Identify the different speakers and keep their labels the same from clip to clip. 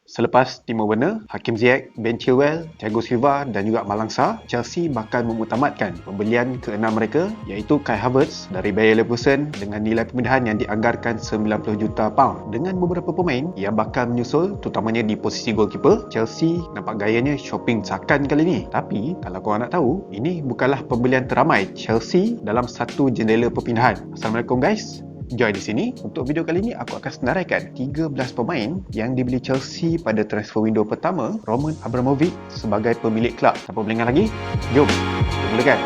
Speaker 1: Selepas Timo Werner, Hakim Ziyech, Ben Chilwell, Thiago Silva dan juga Malang Sarr, Chelsea bakal mengutamakan pembelian ke-6 mereka iaitu Kai Havertz dari Bayer Leverkusen dengan nilai pemindahan yang dianggarkan 90 juta pound. Dengan beberapa pemain yang bakal menyusul terutamanya di posisi goalkeeper, Chelsea nampak gayanya shopping cakan kali ni. Tapi kalau korang nak tahu, ini bukanlah pembelian teramai Chelsea dalam satu jendela perpindahan. Assalamualaikum guys. Join di sini. Untuk video kali ini aku akan senaraikan 13 pemain yang dibeli Chelsea pada transfer window pertama Roman Abramovich sebagai pemilik kelab. Tanpa berlengah lagi, jom kita mulakan.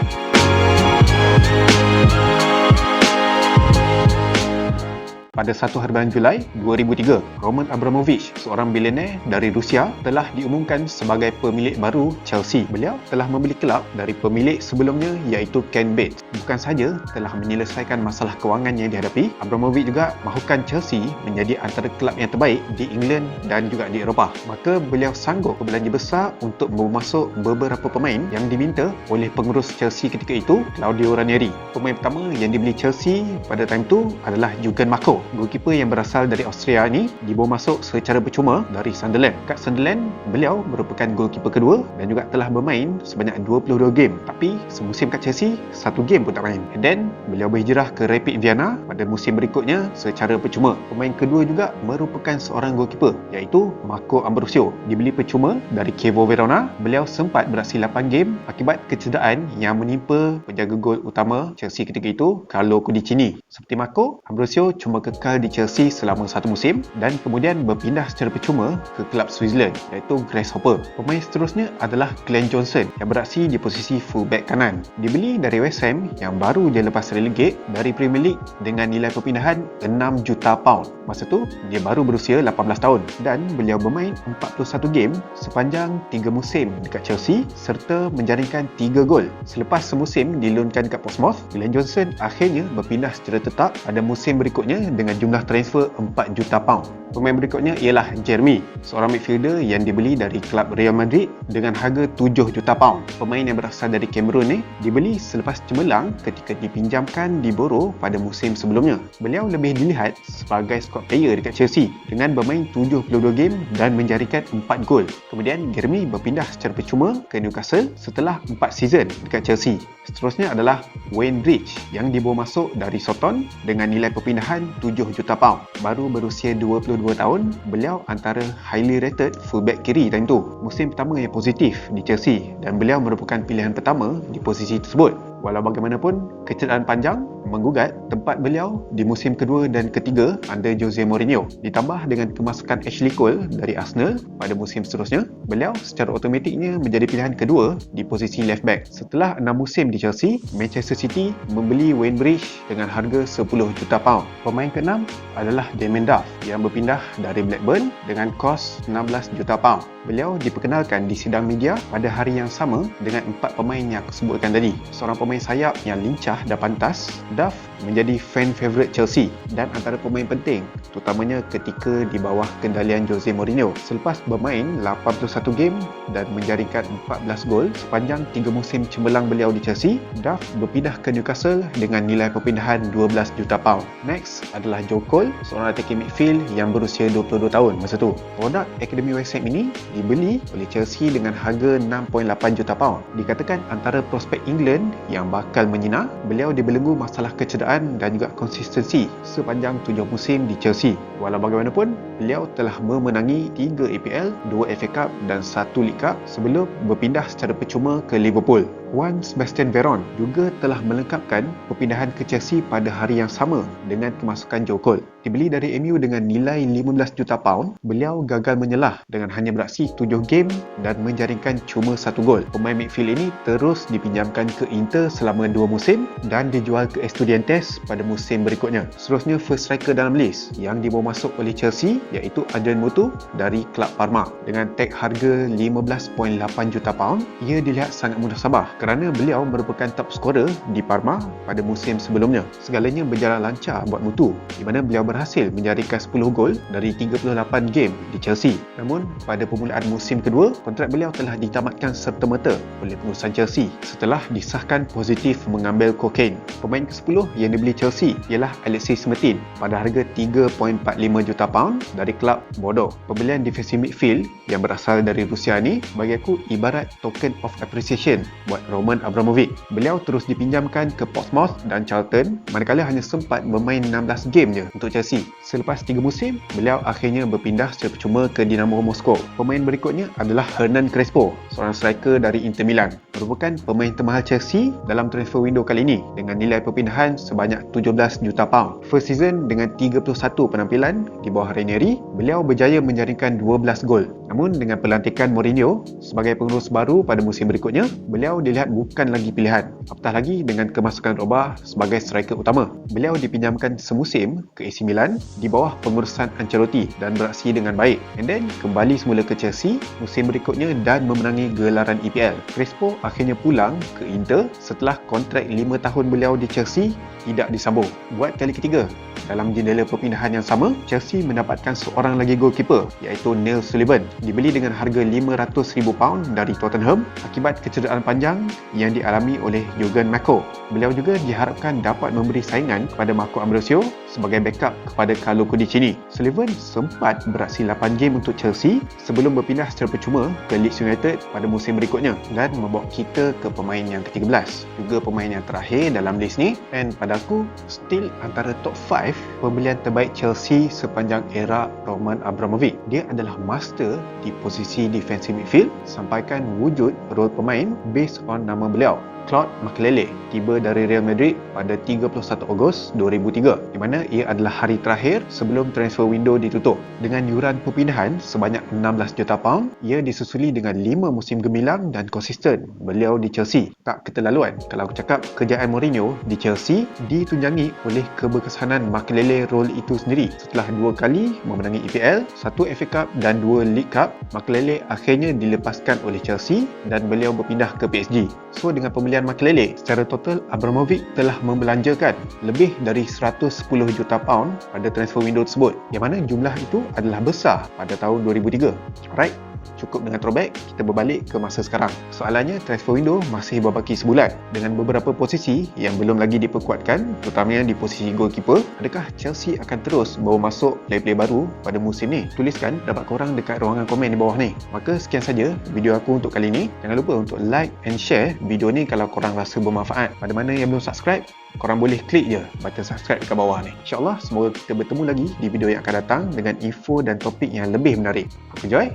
Speaker 1: Pada 1 hari bulan Julai 2003, Roman Abramovich, seorang bilioner dari Rusia, telah diumumkan sebagai pemilik baru Chelsea. Beliau telah membeli kelab dari pemilik sebelumnya iaitu Ken Bates. Bukan sahaja telah menyelesaikan masalah kewangan yang dihadapi, Abramovich juga mahukan Chelsea menjadi antara kelab yang terbaik di England dan juga di Eropah. Maka beliau sanggup berbelanja besar untuk memasuk beberapa pemain yang diminta oleh pengurus Chelsea ketika itu, Claudio Ranieri. Pemain pertama yang dibeli Chelsea pada time tu adalah Jurgen Mako. Goalkeeper yang berasal dari Austria ni dibawa masuk secara percuma dari Sunderland. Kat Sunderland, beliau merupakan goalkeeper kedua dan juga telah bermain sebanyak 22 game. Tapi semusim kat Chelsea, 1 game pun tak main. And then, beliau berhijrah ke Rapid Vienna pada musim berikutnya secara percuma. Pemain kedua juga merupakan seorang goalkeeper iaitu Marco Ambrosio. Dibeli percuma dari Chievo Verona, beliau sempat beraksi 8 game akibat kecederaan yang menimpa penjaga gol utama Chelsea ketika itu, Carlo Cudicini. Seperti Marco, Ambrosio cuma kekal di Chelsea selama 1 musim dan kemudian berpindah secara percuma ke kelab Switzerland iaitu Grasshopper. Pemain seterusnya adalah Glenn Johnson yang beraksi di posisi fullback kanan. Dibeli dari West Ham yang baru je lepas relegate dari Premier League dengan nilai perpindahan 6 juta pound. Masa tu dia baru berusia 18 tahun dan beliau bermain 41 game sepanjang 3 musim dekat Chelsea serta menjaringkan 3 gol. Selepas semusim diloankan dekat Portsmouth, Glenn Johnson akhirnya berpindah secara tetap pada musim berikutnya dengan jumlah transfer 4 juta pound. Pemain berikutnya ialah Jeremy, seorang midfielder yang dibeli dari kelab Real Madrid dengan harga 7 juta pound. Pemain yang berasal dari Cameroon ni dibeli selepas cemerlang ketika dipinjamkan di Boro pada musim sebelumnya. Beliau lebih dilihat sebagai squad player dekat Chelsea dengan bermain 72 game dan menjaringkan 4 gol. Kemudian Jeremy berpindah secara percuma ke Newcastle setelah 4 season dekat Chelsea. Seterusnya adalah Wayne Bridge yang dibawa masuk dari Soton dengan nilai perpindahan 7 juta pound. Baru berusia 22 tahun, beliau antara highly rated fullback kiri time tu. Musim pertama yang positif di Chelsea dan beliau merupakan pilihan pertama di posisi tersebut. Walau bagaimanapun, kecederaan panjang menggugat tempat beliau di musim kedua dan ketiga under Jose Mourinho. Ditambah dengan kemasukan Ashley Cole dari Arsenal pada musim seterusnya, beliau secara automatiknya menjadi pilihan kedua di posisi left back. Setelah 6 musim di Chelsea, Manchester City membeli Wayne Bridge dengan harga 10 juta pound. Pemain ke-6 adalah Damien Duff yang berpindah dari Blackburn dengan kos 16 juta pound. Beliau diperkenalkan di sidang media pada hari yang sama dengan 4 pemain yang aku sebutkan tadi. Seorang pemain sayap yang lincah dan pantas, Duff menjadi fan favourite Chelsea dan antara pemain penting terutamanya ketika di bawah kendalian Jose Mourinho. Selepas bermain 81 game dan menjaringkan 14 gol sepanjang 3 musim cemerlang beliau di Chelsea, Duff berpindah ke Newcastle dengan nilai perpindahan 12 juta pound. Next adalah Joe Cole, seorang attacking midfield yang berusia 22 tahun masa tu. Produk Akademi West Ham ini dibeli oleh Chelsea dengan harga 6.8 juta pound. Dikatakan antara prospek England yang bakal menyinar. Beliau dibelenggu masalah kecederaan dan juga konsistensi sepanjang 7 musim di Chelsea. Walau bagaimanapun, beliau telah memenangi 3 EPL, 2 FA Cup dan 1 League Cup sebelum berpindah secara percuma ke Liverpool. Juan Sebastian Veron juga telah melengkapkan perpindahan ke Chelsea pada hari yang sama dengan kemasukan Joe Cole. Dibeli dari MU dengan nilai 15 juta pound, beliau gagal menyelah dengan hanya beraksi 7 game dan menjaringkan cuma 1 gol. Pemain midfield ini terus dipinjamkan ke Inter selama 2 musim dan dijual ke Estudiantes pada musim berikutnya. Seterusnya first striker dalam list yang dibawa masuk oleh Chelsea iaitu Adrian Mutu dari Kelab Parma. Dengan tag harga 15.8 juta pound, ia dilihat sangat mudah sabar kerana beliau merupakan top scorer di Parma pada musim sebelumnya. Segalanya berjalan lancar buat Mutu, di mana beliau berhasil menjaringkan 10 gol dari 38 game di Chelsea. Namun, pada permulaan musim kedua, kontrak beliau telah ditamatkan serta-merta oleh pengurusan Chelsea setelah disahkan positif mengambil kokain. Pemain ke-10 yang dibeli Chelsea ialah Alexis Mertin pada harga 3.45 juta pound dari klub Bordeaux. Pembelian defensive midfield yang berasal dari Rusia ni bagi aku ibarat token of appreciation buat Roman Abramovich. Beliau terus dipinjamkan ke Portsmouth dan Charlton, manakala hanya sempat bermain 16 game je untuk Chelsea. Selepas 3 musim, beliau akhirnya berpindah secara percuma ke Dinamo Moskow. Pemain berikutnya adalah Hernan Crespo, seorang striker dari Inter Milan. Merupakan pemain termahal Chelsea dalam transfer window kali ini dengan nilai perpindahan sebanyak 17 juta pound. First season dengan 31 penampilan di bawah Ranieri, beliau berjaya menjaringkan 12 gol. Namun dengan pelantikan Mourinho sebagai pengurus baru pada musim berikutnya, beliau dilihat bukan lagi pilihan. Apatah lagi dengan kemasukan Robah sebagai striker utama. Beliau dipinjamkan semusim ke AC Milan di bawah pengurusan Ancelotti dan beraksi dengan baik. And then kembali semula ke Chelsea musim berikutnya dan memenangi gelaran EPL. Crespo akhirnya pulang ke Inter setelah kontrak 5 tahun beliau di Chelsea tidak disambung. Buat kali ketiga dalam jendela perpindahan yang sama, Chelsea mendapatkan seorang lagi goalkeeper iaitu Neil Sullivan, dibeli dengan harga 500,000 pound dari Tottenham akibat kecederaan panjang yang dialami oleh Jurgen Mako. Beliau juga diharapkan dapat memberi saingan kepada Marco Ambrosio sebagai backup kepada Carlo Cudicini. Sullivan sempat beraksi 8 game untuk Chelsea sebelum berpindah secara percuma ke Leeds United pada musim berikutnya dan membawa kita ke pemain yang ke-13, juga pemain yang terakhir dalam list ni, dan pada aku still antara top 5 pembelian terbaik Chelsea sepanjang era Roman Abramovich. Dia adalah master di posisi defensive midfield, sampaikan wujud role pemain based on nama beliau. Claude Makelele tiba dari Real Madrid pada 31 Ogos 2003, di mana ia adalah hari terakhir sebelum transfer window ditutup. Dengan yuran perpindahan sebanyak 16 juta pound, ia disusuli dengan 5 musim gemilang dan konsisten beliau di Chelsea. Tak keterlaluan kalau aku cakap kejayaan Mourinho di Chelsea ditunjangi oleh keberkesanan Makelele role itu sendiri. Setelah 2 kali memenangi EPL, 1 FA Cup dan 2 League Cup, Makelele akhirnya dilepaskan oleh Chelsea dan beliau berpindah ke PSG. So dengan pembelian Makelele, secara total Abramovich telah membelanjakan lebih dari 110 juta pound pada transfer window tersebut, yang mana jumlah itu adalah besar pada tahun 2003. Alright, cukup dengan throwback, kita berbalik ke masa sekarang. Soalannya, transfer window masih berbaki sebulan dengan beberapa posisi yang belum lagi diperkuatkan, terutamanya di posisi goalkeeper. Adakah Chelsea akan terus bawa masuk player-player baru pada musim ni? Tuliskan dapat korang dekat ruangan komen di bawah ni. Maka sekian saja video aku untuk kali ni. Jangan lupa untuk like and share video ni kalau korang rasa bermanfaat. Pada mana yang belum subscribe, korang boleh klik je button subscribe dekat bawah ni. InsyaAllah semoga kita bertemu lagi di video yang akan datang dengan info dan topik yang lebih menarik. Aku Joy.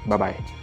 Speaker 1: Bye-bye.